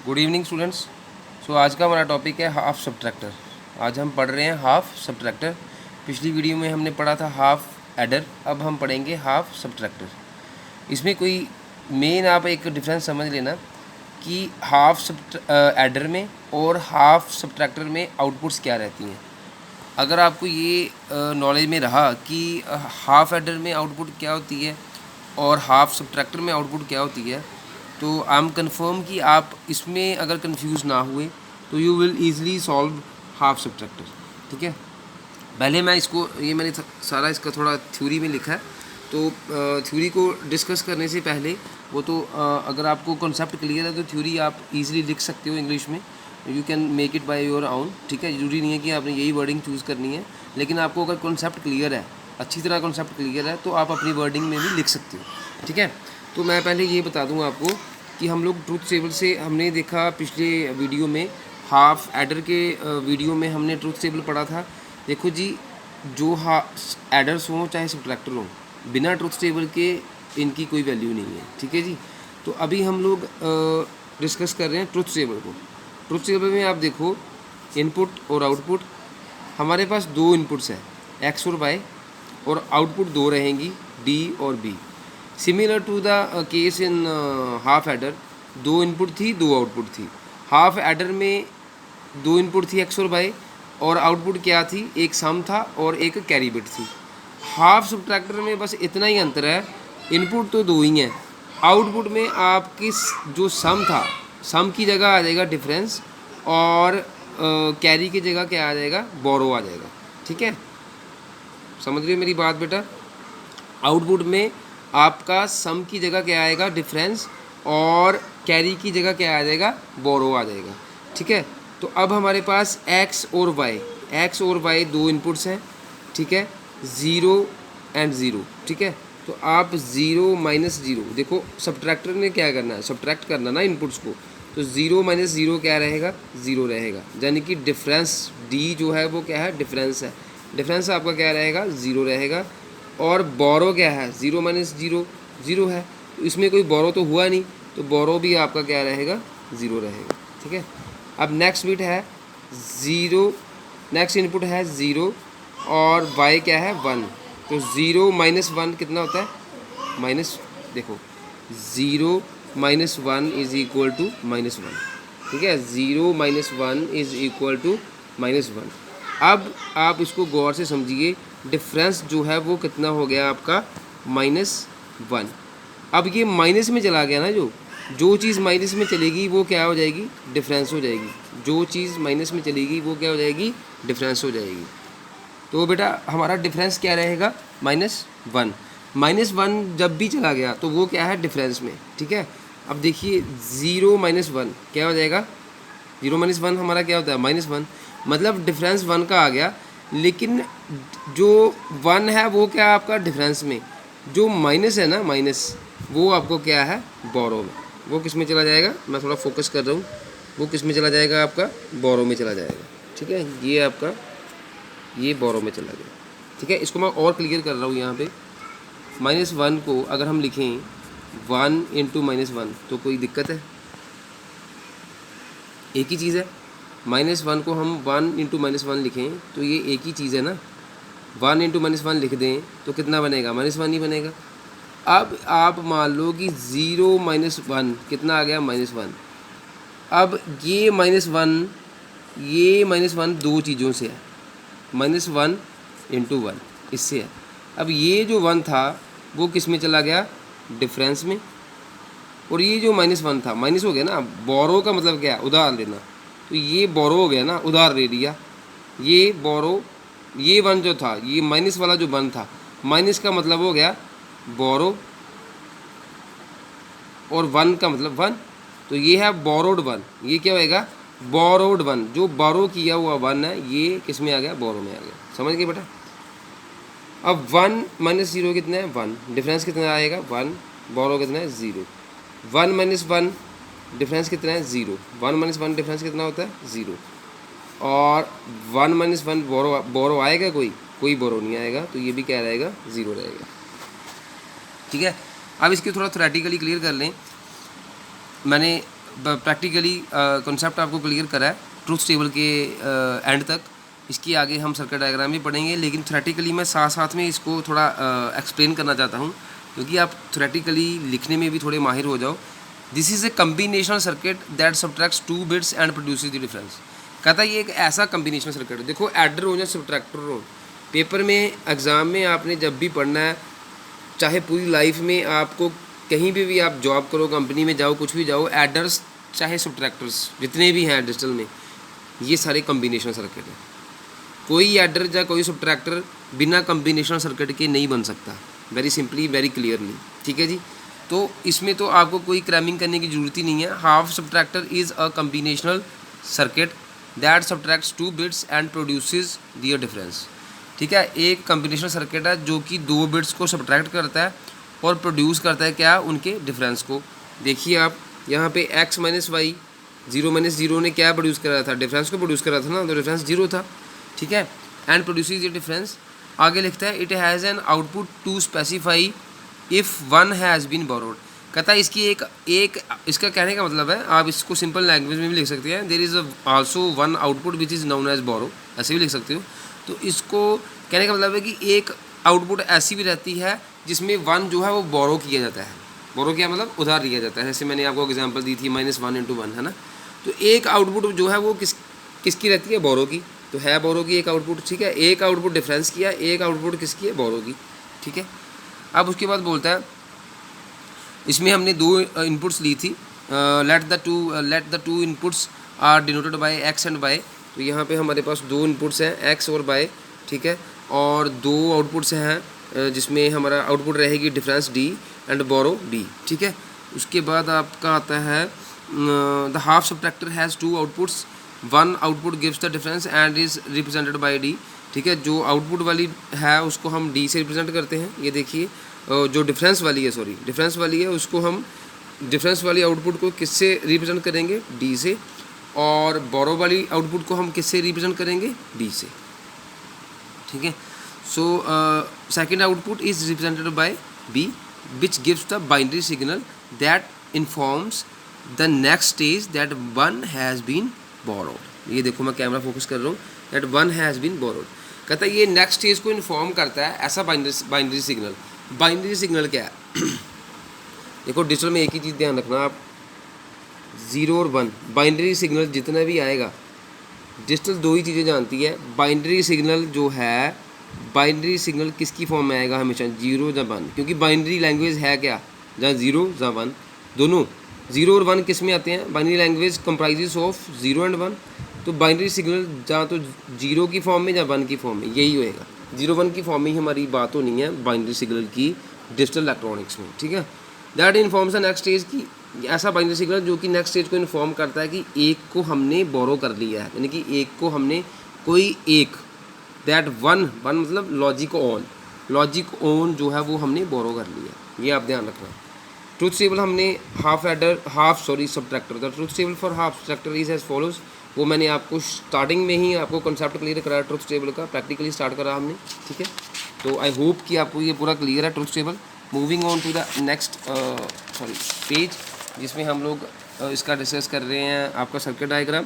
Good evening students. आज का हमारा टॉपिक है हाफ सब्ट्रैक्टर। आज हम पढ़ रहे हैं हाफ सब्ट्रैक्टर। पिछली वीडियो में हमने पढ़ा था हाफ एडर, अब हम पढ़ेंगे हाफ सब्ट्रैक्टर। इसमें कोई मेन आप एक डिफरेंस समझ लेना कि हाफ एडर में और हाफ सब्ट्रैक्टर में आउटपुट्स क्या रहती हैं। अगर आपको ये नॉलेज में रहा कि हाफ एडर में आउटपुट क्या होती है और हाफ सब्ट्रैक्टर में आउटपुट क्या होती है, तो आई एम कन्फर्म कि आप इसमें अगर कंफ्यूज ना हुए तो you will easily solve half subtractor. ठीक है, पहले मैं इसको मैंने सारा इसका थोड़ा थ्योरी में लिखा है, तो थ्योरी को डिस्कस करने से पहले वो तो अगर आपको कॉन्सेप्ट क्लियर है तो थ्योरी आप इजीली लिख सकते हो इंग्लिश में। You can make it by your own. ठीक है, ज़रूरी नहीं है कि आपने यही वर्डिंग चूज़ करनी है, लेकिन आपको अगर कॉन्सेप्ट क्लियर है, अच्छी तरह कॉन्सेप्ट क्लियर है, तो आप अपनी वर्डिंग में भी लिख सकते हो। ठीक है, तो मैं पहले ये बता दूँ आपको कि हम लोग ट्रूथ टेबल से हमने देखा पिछले वीडियो में, हाफ एडर के वीडियो में हमने ट्रूथ टेबल पढ़ा था। देखो जी, जो एडर्स हों चाहे सब्ट्रैक्टर हों, बिना ट्रूथ टेबल के इनकी कोई वैल्यू नहीं है। ठीक है जी, तो अभी हम लोग डिस्कस कर रहे हैं ट्रूथ टेबल को। ट्रूथ टेबल में आप देखो इनपुट और आउटपुट, हमारे पास दो इनपुट्स हैं एक्स और वाई, और आउटपुट दो रहेंगी डी और B. Similar to the case in half adder, दो इनपुट थी दो आउटपुट थी। हाफ एडर में दो इनपुट थी एक्स और वाई, और आउटपुट क्या थी, एक सम था और एक कैरी बिट थी। हाफ सब्ट्रैक्टर में बस इतना ही अंतर है, इनपुट तो दो ही हैं, आउटपुट में आपकी जो सम था, सम की जगह आ जाएगा डिफरेंस, और कैरी की जगह क्या आ जाएगा, बोरो आ जाएगा। ठीक है, समझ रहे हो मेरी बात बेटा। आउटपुट में आपका सम की जगह क्या आएगा, डिफरेंस, और कैरी की जगह क्या आ जाएगा, बोरो आ जाएगा। ठीक है, तो अब हमारे पास एक्स और वाई दो इनपुट्स हैं। ठीक है, ज़ीरो एंड ज़ीरो। ठीक है, तो आप ज़ीरो माइनस ज़ीरो, देखो सब्ट्रैक्टर ने क्या करना है, सब्ट्रैक्ट करना ना इनपुट्स को, तो ज़ीरो माइनस ज़ीरो क्या रहेगा, ज़ीरो रहेगा, यानी कि डिफरेंस डी जो है वो क्या है, डिफरेंस है। डिफरेंस आपका क्या रहेगा, ज़ीरो रहेगा। और बोरो क्या है, ज़ीरो माइनस ज़ीरो ज़ीरो है, तो इसमें कोई बोरो तो हुआ नहीं, तो बोरो भी आपका क्या रहेगा, ज़ीरो रहेगा। ठीक है, अब नेक्स्ट बिट है ज़ीरो, नेक्स्ट इनपुट है ज़ीरो, और वाई क्या है, वन, तो ज़ीरो माइनस वन कितना होता है, माइनस, देखो zero minus one is equal to minus one. ठीक है, zero minus one is equal to minus one. अब आप इसको गौर से समझिए, डिफरेंस जो है वो कितना हो गया आपका, माइनस वन। अब ये माइनस में चला गया ना, जो चीज़ माइनस में चलेगी वो क्या हो जाएगी, डिफरेंस हो जाएगी। जो चीज़ माइनस में चलेगी वो क्या हो जाएगी, डिफरेंस हो जाएगी। तो बेटा हमारा डिफरेंस क्या रहेगा, माइनस वन। माइनस वन जब भी चला गया तो वो क्या है, डिफरेंस में। ठीक है, अब देखिए ज़ीरो माइनस वन क्या हो जाएगा, ज़ीरो माइनस वन हमारा क्या होता है, माइनस वन, मतलब डिफरेंस वन का आ गया, लेकिन जो वन है वो क्या आपका डिफरेंस में, जो माइनस है ना, माइनस, वो आपको क्या है, बोरो में। वो किस में चला जाएगा, मैं थोड़ा फोकस कर रहा हूँ, वो किस में चला जाएगा, आपका बोरो में चला जाएगा। ठीक है, ये आपका ये बोरो में चला गया। ठीक है, इसको मैं और क्लियर कर रहा हूँ यहाँ पे। माइनस वन को अगर हम लिखें वन इंटू माइनस वन, तो कोई दिक्कत है, एक ही चीज़ है। माइनस वन को हम वन इंटू माइनस वन लिखें तो ये एक ही चीज़ है ना, वन इंटू माइनस वन लिख दें तो कितना बनेगा, माइनस वन ही बनेगा। अब आप मान लो कि ज़ीरो माइनस वन कितना आ गया, माइनस वन। अब ये माइनस वन दो चीज़ों से है, माइनस वन इंटू वन इससे है। अब ये जो वन था वो किस में चला गया, डिफरेंस में, और ये जो माइनस वन था, माइनस हो गया ना, बोरो का मतलब क्या है, उधार लेना, तो ये बोरो हो गया ना, उधार ले लिया, ये बोरो, ये वन जो था, ये माइनस वाला जो वन था, माइनस का मतलब हो गया बोरो, और वन का मतलब वन, तो ये है बोरोड वन, ये क्या होएगा, बोरोड वन, जो बोरो किया हुआ वन है ये किस में आ गया, बोरो में आ गया। समझ गए बेटा। अब वन माइनस ज़ीरो कितना है, वन, डिफरेंस कितना आएगा, वन, बोरो कितना है, zero, one minus one difference कितना है, zero, one minus one difference कितना होता है, ज़ीरो, और वन माइनस वन बोरो आएगा, कोई बोरो नहीं आएगा, तो ये भी क्या रहेगा, ज़ीरो रहेगा। ठीक है, अब इसके थोड़ा थ्योरेटिकली क्लियर कर लें। मैंने प्रैक्टिकली कॉन्सेप्ट आपको क्लियर करा है ट्रुथ टेबल के एंड तक। इसकी आगे हम सर्किट डायग्राम भी पढ़ेंगे, लेकिन थ्योरेटिकली मैं साथ साथ में इसको थोड़ा एक्सप्लेन करना चाहता हूँ, क्योंकि आप थ्योरेटिकली लिखने में भी थोड़े माहिर हो जाओ। This is a combinational circuit that subtracts 2 bits and produces the difference. कहता है ये एक ऐसा कम्बिनेशनल सर्किट है, देखो एडर हो या सब्ट्रैक्टर हो, पेपर में एग्ज़ाम में आपने जब भी पढ़ना है, चाहे पूरी लाइफ में आपको कहीं भी आप जॉब करो, कंपनी में जाओ, कुछ भी जाओ, एडर्स चाहे सब्ट्रैक्टर्स जितने भी हैं डिजिटल में, ये सारे कम्बिनेशनल सर्किट हैं। कोई एडर या कोई सब्ट्रैक्टर बिना कम्बिनेशनल सर्किट के नहीं बन सकता, वेरी सिंपली वेरी क्लियरली, ठीक है जी। तो इसमें तो आपको कोई क्रैमिंग करने की ज़रूरत ही नहीं है। Half subtractor is a combinational circuit that subtracts 2 bits and produces their difference. ठीक है, एक कम्बिनेशनल सर्किट है जो कि 2 बिट्स को सब्ट्रैक्ट करता है और प्रोड्यूस करता है क्या, उनके डिफरेंस को। देखिए आप यहाँ पे x माइनस वाई, 0 माइनस 0 ने क्या प्रोड्यूस करा था, डिफरेंस को प्रोड्यूस करा था ना, तो डिफरेंस 0 था, ठीक है। एंड प्रोड्यूसेस ये डिफरेंस। आगे लिखता है it has an output to specify if one has been borrowed. कहता है इसकी एक इसका कहने का मतलब है, आप इसको सिंपल लैंग्वेज में भी लिख सकते हैं, there is also one output which is known as borrow, ऐसे भी लिख सकते हो। तो इसको कहने का मतलब है कि एक आउटपुट ऐसी भी रहती है जिसमें वन जो है वो बोरो किया जाता है। बोरो किया मतलब उधार लिया जाता है, जैसे मैंने आपको एग्जांपल दी थी -1 × 1, है ना। तो एक आउटपुट जो है वो किसकी रहती है, बोरो की। तो है बोरो की एक आउटपुट, ठीक है। एक आउटपुट डिफरेंस की है, एक आउटपुट किसकी है, बोरो की, ठीक है। अब उसके बाद बोलता है इसमें हमने 2 इनपुट्स ली थी, let the two inputs are denoted by X and Y. तो यहाँ पे हमारे पास 2 इनपुट्स हैं, एक्स और वाई, ठीक है। और 2 आउटपुट्स हैं जिसमें हमारा आउटपुट रहेगी difference D and borrow B, ठीक है। उसके बाद आपका आता है the half subtractor has 2 outputs, one output gives the difference and is represented by D, ठीक है। जो आउटपुट वाली है उसको हम डी से रिप्रेजेंट करते हैं। ये देखिए जो डिफरेंस वाली है उसको हम डिफरेंस वाली आउटपुट को किससे रिप्रेजेंट करेंगे, डी से। और बोरो वाली आउटपुट को हम किससे रिप्रेजेंट करेंगे, बी से, ठीक है। So second output is represented by B which gives the binary signal that informs the next stage that one has been borrowed. ये देखो मैं कैमरा फोकस कर रहा हूँ, that one has been borrowed. कहता है ये नेक्स्ट स्टेज को इन्फॉर्म करता है ऐसा बाइनरी सिग्नल। बाइनरी सिग्नल क्या है देखो डिजिटल में एक ही चीज़ ध्यान रखना आप, 0 और 1 बाइनरी सिग्नल जितना भी आएगा, डिजिटल 2 ही चीज़ें जानती है। बाइनरी सिग्नल जो है, बाइनरी सिग्नल किसकी फॉर्म में आएगा, हमेशा 0 या 1, क्योंकि बाइनरी लैंग्वेज है क्या, जहाँ 0 या 1 दोनों, 0 और 1 किस में आते हैं, binary language comprises of 0 and 1। तो बाइनरी सिग्नल जहाँ तो 0 की फॉर्म में या 1 की फॉर्म में, यही होएगा। 0-1 की फॉर्म में ही हमारी बात होनी है बाइनरी सिग्नल की डिजिटल इलेक्ट्रॉनिक्स में, ठीक है। दैट इन्फॉर्म्स नेक्स्ट स्टेज की, ऐसा बाइनरी सिग्नल जो कि नेक्स्ट स्टेज को इन्फॉर्म करता है कि एक को हमने बोरो कर लिया है, यानी कि एक को हमने कोई एक, दैट वन मतलब लॉजिक ऑन जो है वो हमने बोरो कर लिया, ये आप ध्यान रखना। ट्रुथ टेबल हमने subtractor, the truth table for half subtractor is as follows. वो मैंने आपको स्टार्टिंग में ही आपको कॉन्सेप्ट क्लियर कराया ट्रुथ टेबल का, प्रैक्टिकली स्टार्ट करा हमने, ठीक है। तो आई होप कि आपको ये पूरा क्लियर है truth table. Moving on to the next page, जिसमें हम लोग इसका डिस्कस कर रहे हैं आपका सर्किट डायग्राम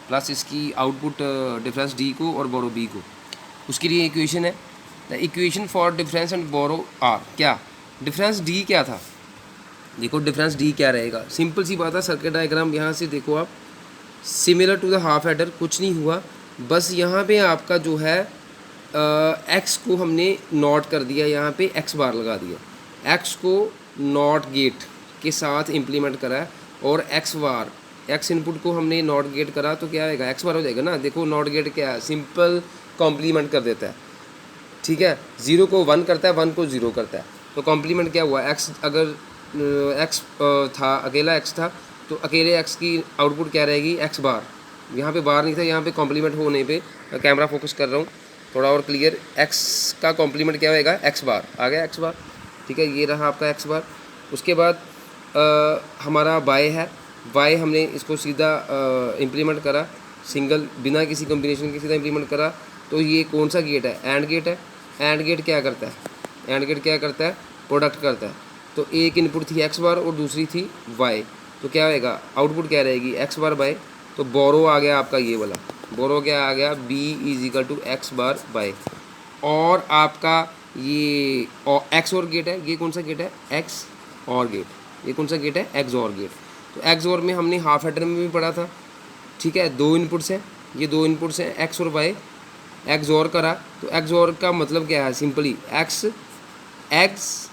प्लस इसकी आउटपुट डिफरेंस डी को और बोरो बी को। उसके लिए इक्वेशन है, the equation for difference and borrow are. क्या डिफरेंस डी क्या था, देखो डिफरेंस डी क्या रहेगा, सिंपल सी बात है। सर्किट डायग्राम यहाँ से देखो आप, similar to the half adder, कुछ नहीं हुआ, बस यहाँ पे आपका जो है एक्स को हमने नॉट कर दिया, यहाँ पे एक्स बार लगा दिया, एक्स को नॉट गेट के साथ इम्प्लीमेंट करा और एक्स इनपुट को हमने नॉट गेट करा, तो क्या आएगा, एक्स बार हो जाएगा ना। देखो नॉट गेट क्या है, सिंपल कॉम्प्लीमेंट कर देता है, ठीक है। 0 को 1 करता है, 1 को 0 करता है, तो कॉम्प्लीमेंट क्या हुआ, एक्स अगर एक्स था, अकेला एक्स था, तो अकेले एक्स की आउटपुट क्या रहेगी, एक्स बार। यहाँ पे बार नहीं था, यहाँ पे कॉम्प्लीमेंट होने पे कैमरा फोकस कर रहा हूँ थोड़ा और क्लियर, एक्स का कॉम्प्लीमेंट क्या होएगा, एक्स बार आ गया, एक्स बार, ठीक है। ये रहा आपका एक्स बार। उसके बाद हमारा वाई है, वाई हमने इसको सीधा इम्प्लीमेंट करा, सिंगल बिना किसी कॉम्बिनेशन के सीधा इम्प्लीमेंट करा। तो ये कौन सा गेट है, एंड गेट है। एंड गेट क्या करता है, एंड गेट क्या करता है, प्रोडक्ट करता है। तो एक इनपुट थी एक्स बार और दूसरी थी वाई, तो क्या होएगा, आउटपुट क्या रहेगी, एक्स बार बाय, तो बोरो आ गया आपका ये वाला, बोरो क्या आ गया, B is equal to X bar Y, और आपका ये एक्स और गेट है, ये कौन सा गेट है, एक्स और गेट, ये कौन सा गेट है, एक्स और गेट। तो एक्स और में हमने हाफ एडर में भी पढ़ा था, ठीक है, दो इनपुट्स हैं, ये दो इनपुट्स हैं एक्स और वाई, एक्स और करा, तो एक्स और का मतलब क्या है, सिंपली एक्स एक्स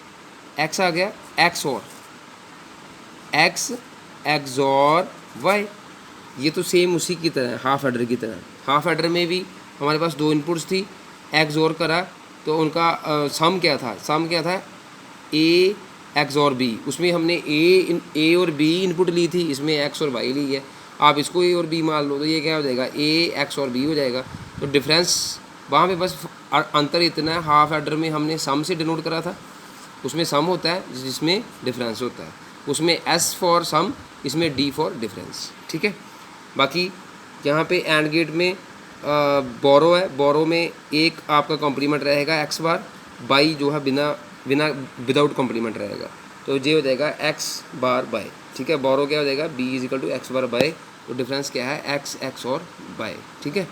एक्स आ गया, एक्स और एक्स एक्स और वाई, ये तो सेम उसी की तरह है, हाफ एडर की तरह। हाफ एडर में भी हमारे पास दो इनपुट्स थी, एक्स और करा, तो उनका सम क्या था, सम क्या था, ए एक्स और बी, उसमें हमने ए और बी इनपुट ली थी, इसमें एक्स और वाई ली है। आप इसको ए और बी मान लो तो ये क्या हो जाएगा, ए एक्स और बी हो जाएगा। तो डिफरेंस वहाँ पे बस अंतर इतना है, हाफ एडर में हमने सम से डिनोट करा था, उसमें सम होता है जिसमें डिफरेंस होता है, उसमें एस फॉर सम, इसमें डी फॉर डिफरेंस, ठीक है। बाकी यहाँ पे एंड गेट में बोरो है, बोरो में एक आपका कॉम्प्लीमेंट रहेगा एक्स बार, बाई जो है बिना बिना विदाउट कॉम्प्लीमेंट रहेगा, तो ये हो जाएगा एक्स बार बाय, ठीक है। बोरो क्या हो जाएगा, B is equal to X bar Y, तो डिफरेंस क्या है, एक्स एक्स और बाय, ठीक है।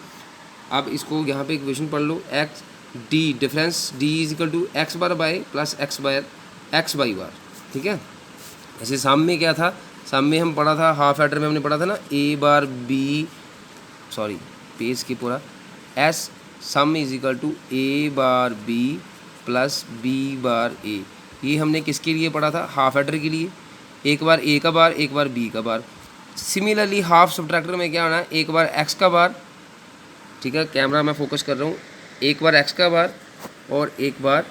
अब इसको यहाँ पे इक्वेशन पढ़ लो, X D difference D is equal to X bar Y plus X Y bar, ठीक है। ऐसे सम में क्या था, सम में हम पढ़ा था, हाफ एडर में हमने पढ़ा था ना, A bar B, sorry page की पूरा, S sum is equal to A bar B plus B bar A, ये हमने किसके लिए पढ़ा था, हाफ एडर के लिए, एक बार ए का बार एक बार बी का बार। सिमिलरली हाफ सब्ट्रैक्टर में क्या होना है, एक बार एक्स का बार, ठीक है, कैमरा मैं फोकस कर रहा हूँ, एक बार एक्स का बार और एक बार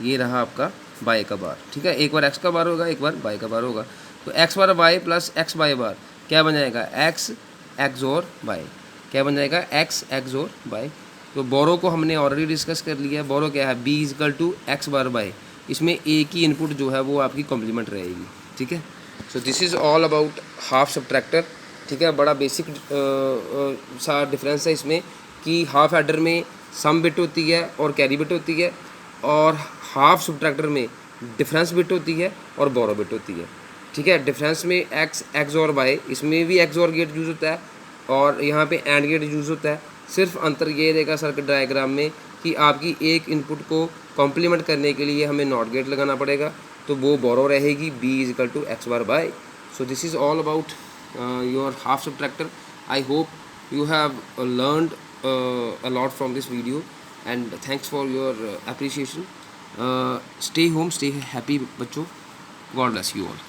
ये रहा आपका बाय का बार, ठीक है, एक बार एक्स का बार होगा एक बार बाय का बार होगा, तो x bar Y plus x bye बार क्या बन जाएगा, एक्स एक्स और बाय, क्या बन जाएगा, एक्स एक्स और बाय। तो बोरो को हमने ऑलरेडी डिस्कस कर लिया, बोरो क्या है, B is equal to X bar Y, इसमें ए की इनपुट जो है वो आपकी कॉम्प्लीमेंट रहेगी, ठीक है। सो this is all about half subtractor, ठीक है। बड़ा बेसिक सा डिफरेंस है इसमें कि हाफ एडर में सम बिट होती है और कैरी बिट होती है, और हाफ सब्ट्रैक्टर में डिफरेंस बिट होती है और बोरो बिट होती है, ठीक है। डिफरेंस में एक्स एक्स और वाई, इसमें भी एक्स और गेट यूज़ होता है और यहाँ पे एंड गेट यूज़ होता है। सिर्फ अंतर ये रहेगा सर्किट डायग्राम में कि आपकी एक इनपुट को कॉम्प्लीमेंट करने के लिए हमें नॉट गेट लगाना पड़ेगा, तो वो बोरो रहेगी, B is equal to X bar Y. So this is all about your half subtractor. I hope you have learned a lot from this video, and thanks for your appreciation. Stay home, stay happy बच्चों, God bless you all.